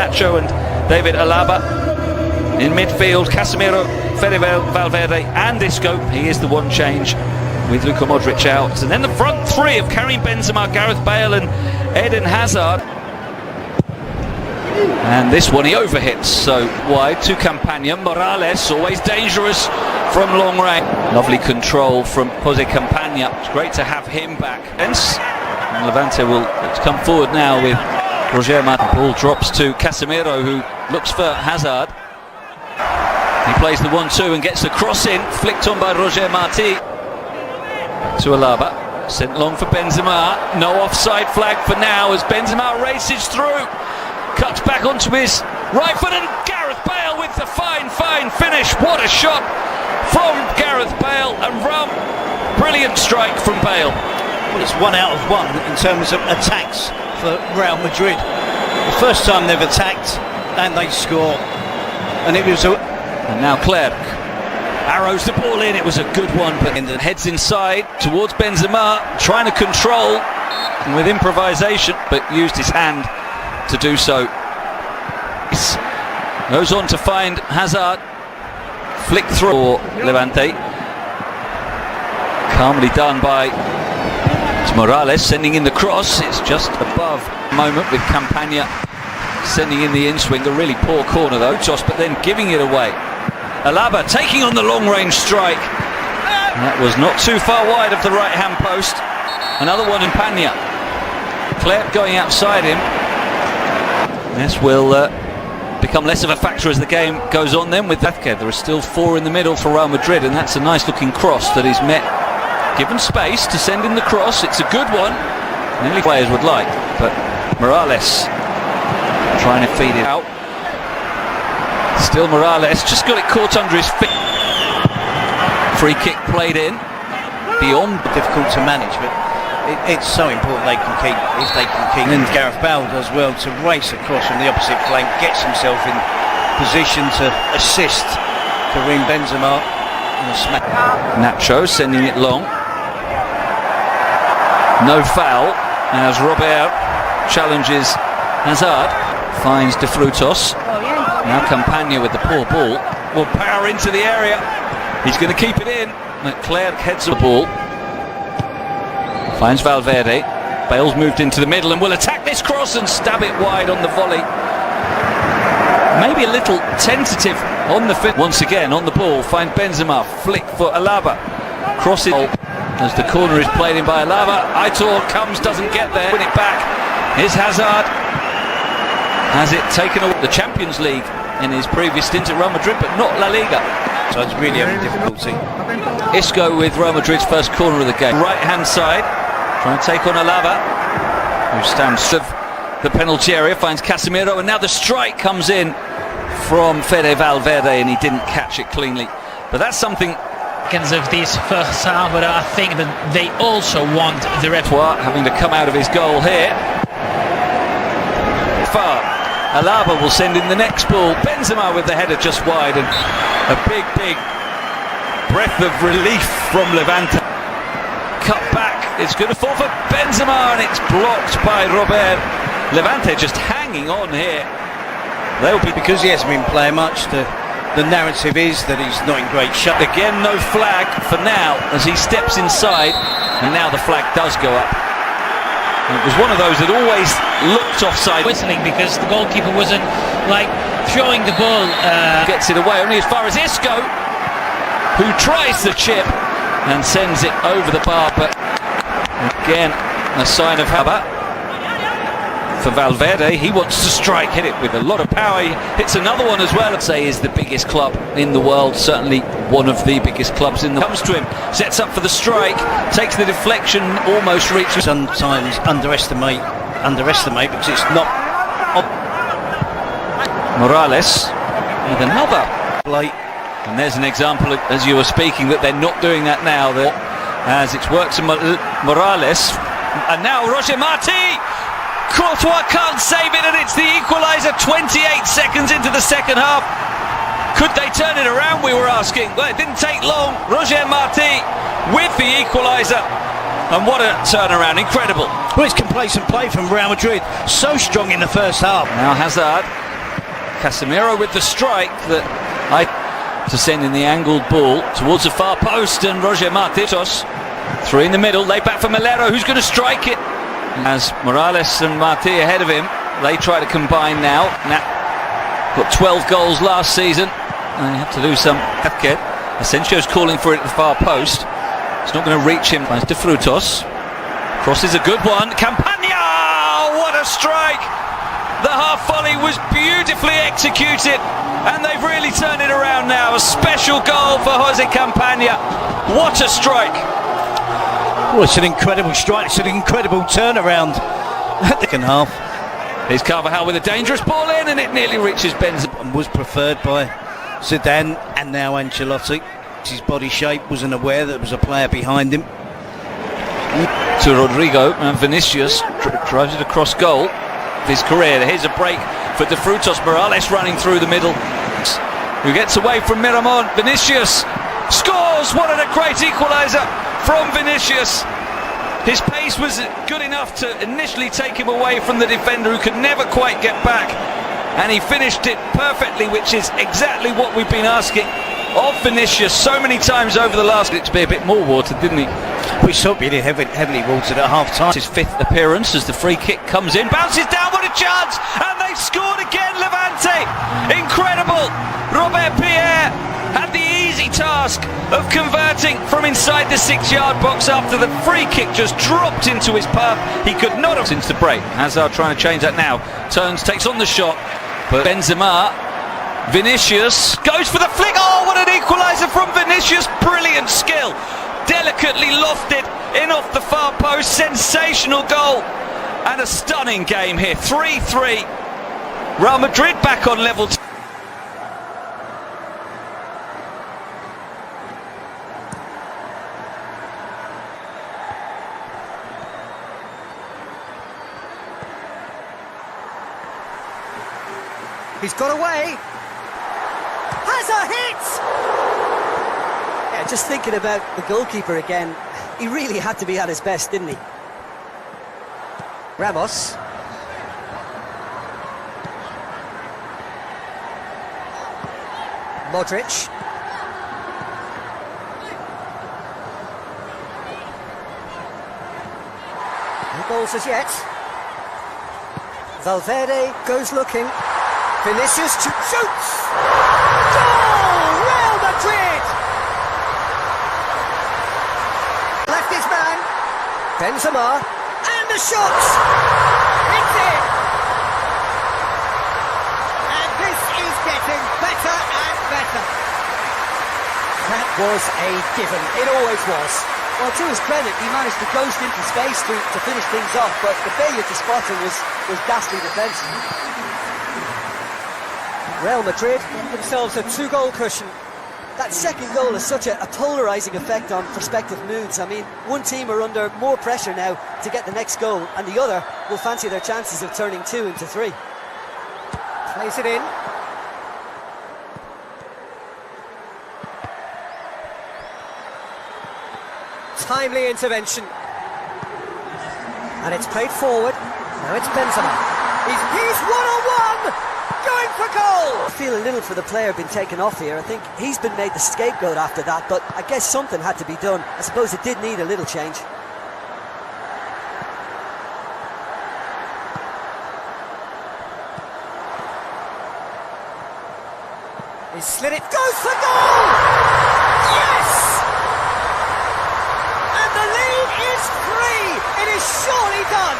Nacho and David Alaba. In midfield, Casemiro, Fede Valverde and Isco. He is the one change with Luka Modric out. And then the front three of Karim Benzema, Gareth Bale and Eden Hazard. And this one he overhits, so wide to Campagna. Morales, always dangerous from long range. Lovely control from Jose Campagna. It's great to have him back. And Levante will come forward now with Roger Martin. Ball drops to Casemiro, who looks for Hazard. He plays the 1-2 and gets the cross in, flicked on by Roger Martin. To Alaba, sent long for Benzema. No offside flag for now as Benzema races through. Cuts back onto his right foot and Gareth Bale with the fine finish. What a shot from Gareth Bale and brilliant strike from Bale. Well, it's 1 out of 1 in terms of attacks for Real Madrid. The first time they've attacked and they score. And it was And now Clerc arrows the ball in. It was a good one, but heads inside towards Benzema, trying to control with improvisation, but used his hand to do so. Goes on to find Hazard, flick through Levante. Calmly done by Morales, sending in the cross. It's just above moment with Campagna sending in the in-swing. A really poor corner though, Josh, but then giving it away. Alaba taking on the long-range strike. That was not too far wide of the right-hand post. Another one in Campagna. Clerc going outside him. This will become less of a factor as the game goes on then with Vázquez. There are still 4 in the middle for Real Madrid, and that's a nice looking cross that he's met. Given space to send in the cross, it's a good one. Nearly players would like, but Morales trying to feed it out. Still Morales, just got it caught under his feet. Free kick played in. Beyond difficult to manage, but it's so important they can keep, if they can keep. And Gareth Bale does well to race across from the opposite flank, gets himself in position to assist Karim Benzema in a smack. Nacho sending it long. No foul as Robert challenges Hazard. Finds De Frutos. Now Campagna with the poor ball. Will power into the area. He's going to keep it in. Clerc heads the ball. Finds Valverde. Bale's moved into the middle and will attack this cross and stab it wide on the volley. Maybe a little tentative on the fit. Once again on the ball. Find Benzema. Flick for Alaba. Crosses as the corner is played in by Alaba. Aitor comes, doesn't get there. Win it back. Here's Hazard. Has it taken away the Champions League in his previous stint at Real Madrid, but not La Liga. So it's really having difficulty. Isco with Real Madrid's first corner of the game. Right hand side, trying to take on Alaba, who stands of the penalty area, finds Casemiro, and now the strike comes in from Fede Valverde, and he didn't catch it cleanly. But that's something. Of this first half, but I think that they also want the repertoire having to come out of his goal here. Far. Alaba will send in the next ball. Benzema with the header just wide, and a big breath of relief from Levante. Cut back, it's going to fall for Benzema, and it's blocked by Robert. Levante just hanging on here. They'll be, because he hasn't been playing much, the narrative is that he's not in great shape. Again, no flag for now as he steps inside, and now the flag does go up. It was one of those that always looked offside. Whistling because the goalkeeper wasn't like throwing the ball. Gets it away only as far as Isco, who tries the chip and sends it over the bar, but again a sign of Haba. For Valverde, he wants to strike, hit it with a lot of power. He hits another one as well. I'd say is the biggest club in the world, certainly one of the biggest clubs in the world. Comes to him, sets up for the strike, takes the deflection, almost reaches. Sometimes underestimate because it's not. Morales with another play. And there's an example, as you were speaking, that they're not doing that now. As it's worked to Morales, and now Roger Martin. Courtois can't save it, and it's the equaliser 28 seconds into the second half. Could they turn it around, we were asking? Well, it didn't take long. Roger Martin with the equaliser, and what a turnaround, incredible. Well, it's complacent play from Real Madrid, so strong in the first half. Now Hazard Casemiro with the strike that to send in the angled ball towards the far post, and Roger Martitos through in the middle, lay back for Melero, who's going to strike it. As Morales and Marti ahead of him, they try to combine now. Got 12 goals last season, and they have to do some. Asensio's calling for it at the far post. It's not going to reach him. It's De Frutos. Cross is a good one. Campagna! What a strike! The half volley was beautifully executed, and they've really turned it around now. A special goal for Jose Campagna. What a strike! Well, it's an incredible strike. It's an incredible turnaround at the second half. Here's Carvajal with a dangerous ball in, and it nearly reaches Benzema. And was preferred by Zidane and now Ancelotti. His body shape, wasn't aware that there was a player behind him. To Rodrigo, and Vinicius drives it across goal of his career. Here's a break for De Frutos. Morales running through the middle, who gets away from Miramon. Vinicius scores. What a great equaliser from Vinicius. His pace was good enough to initially take him away from the defender, who could never quite get back, and he finished it perfectly, which is exactly what we've been asking of Vinicius so many times over the last. It to be a bit more watered, didn't he? We saw it heavily watered at half time. His fifth appearance as the free kick comes in, bounces down, what a chance, and they've scored again. Levante, incredible. Robert Pierre had the easy task of converting from inside the 6-yard box after the free kick just dropped into his path. He could not have since the break. Hazard trying to change that now. Turns, takes on the shot, but Benzema. Vinicius goes for the flick. Oh, what an equaliser from Vinicius. Brilliant skill. Delicately lofted in off the far post. Sensational goal. And a stunning game here. 3-3. Real Madrid back on level. He's got away. Has a hit! Yeah, just thinking about the goalkeeper again. He really had to be at his best, didn't he? Ramos. Modric. No goals as yet. Valverde goes looking. Vinicius shoots! Goal! Real Madrid! Left his man. Benzema. And the shot! It's in! And this is getting better and better. That was a given. It always was. Well, to his credit, he managed to ghost into space to finish things off, but the failure to spot him was ghastly defence. Real Madrid get themselves a 2-goal cushion. That second goal has such a polarising effect on prospective moods. I mean, one team are under more pressure now to get the next goal, and the other will fancy their chances of turning 2 into 3. Plays it in. Timely intervention. And it's played forward. Now it's Benzema. He's one-on-one! Going for goal! I feel a little for the player being taken off here. I think he's been made the scapegoat after that, but I guess something had to be done. I suppose it did need a little change. He slid it, goes for goal! Yes! And the lead is 3! It is surely done!